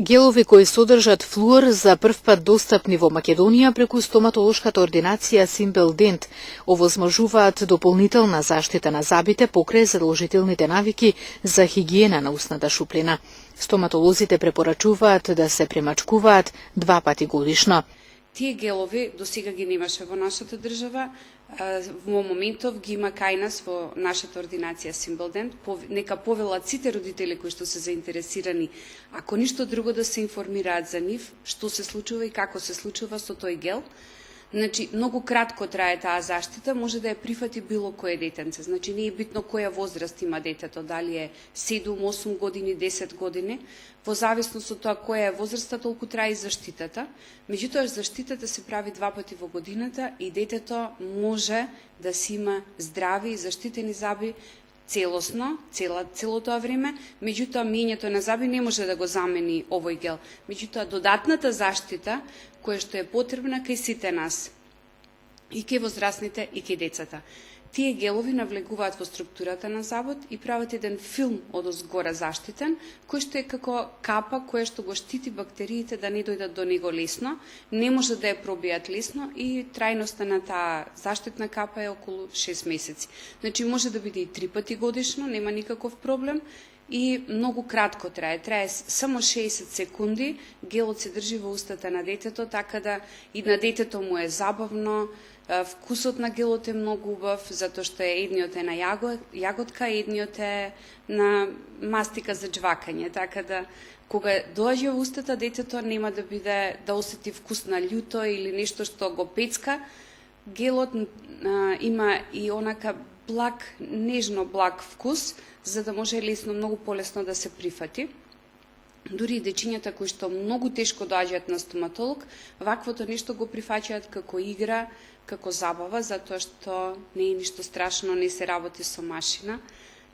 Гелови кои содржат флуор за прв пат достапни во Македонија преку стоматолошката ординација Simple Dent овозможуваат дополнителна заштита на забите покрај задолжителните навики за хигиена на устната шуплина. Стоматолозите препорачуваат да се премачкуваат 2 пати годишно. Тие гелови до сега ги немаше во нашата држава, во моментов ги има кај нас во нашата ординација Simple Dent. Нека повелат сите родители кои што се заинтересирани, ако ништо друго да се информираат за нив, што се случува и како се случува со тој гел. Значи, многу кратко трае таа заштита, може да ја прифати било кое детенце. Значи, не е битно која возраст има детето, дали е 7, 8 години, 10 години. Во зависност од тоа која е возраста, толку трае и заштитата. Меѓутоа, заштитата се прави 2 пати во годината и детето може да си има здрави и заштитени заби целосно, цело тоа време, меѓутоа мењето на заби не може да го замени овој гел. Меѓутоа додатната заштита која што е потребна кај сите нас, и кај возрастните и кај децата. Тие гелови навлегуваат во структурата на забот и прават еден филм од озгора заштитен, кој што е како капа која што го штити бактериите да не дојдат до него лесно, не може да ја пробијат лесно и трајноста на таа заштитна капа е околу 6 месеци. Значи може да биде и 3 пати годишно, нема никаков проблем и многу кратко трае само 60 секунди, гелот се држи во устата на детето, така да и на детето му е забавно. Вкусот на гелот е многу убав, затоа што едниот е на јаготка, едниот е на мастика за џвакање, така да кога доаѓа во устата детето нема да биде да осети вкус на љуто или нешто што го пецка. Гелот има и онака благ, нежно благ вкус, за да може лесно, многу полесно да се прифати. Дури и дечињата кои што многу тешко доаѓаат на стоматолог, ваквото нешто го прифаќаат како игра, како забава, затоа што не е ништо страшно, не се работи со машина.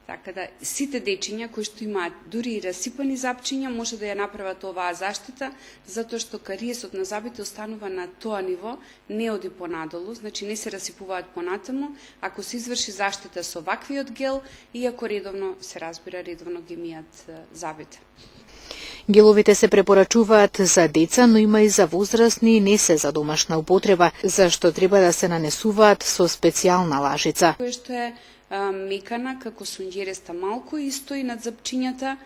Така да сите дечиња кои што имаат дури и расипани запчиња може да ја направат оваа заштита, затоа што кариесот на забите останува на тоа ниво, не оди понадолу, значи не се расипуваат понатаму, ако се изврши заштита со ваквиот гел и ако редовно се разбира, редовно ги мијат забите. Геловите се препорачуваат за деца, но има и за возрастни и не се за домашна употреба, зашто треба да се нанесуваат со специјална лажица. Кој што е мекана, како сунџереста малку и стои над запчињата,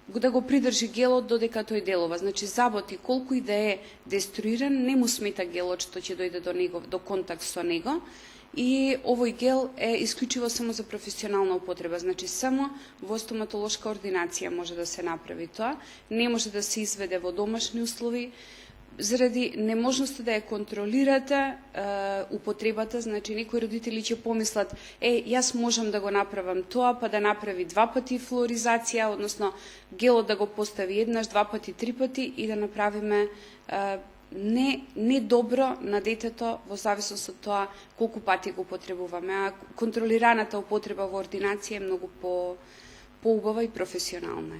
да го придржи гелот додека тој делува. Значи забот и колку и да е деструиран, не му смета гелот што ќе дојде до него, до контакт со него. И овој гел е исклучиво само за професионална употреба, значи само во стоматолошка ординација може да се направи тоа, не може да се изведе во домашни услови, заради неможноста да ја контролирате употребата, значи некои родители ќе помислат, јас можам да го направам тоа, па да направи 2 пати флуоризација, односно гелот да го постави еднаш, 2 пати, 3 пати и да направиме не добро на детето во зависност од тоа колку пати го потребуваме, а контролираната употреба во ординација е многу поубава и професионална.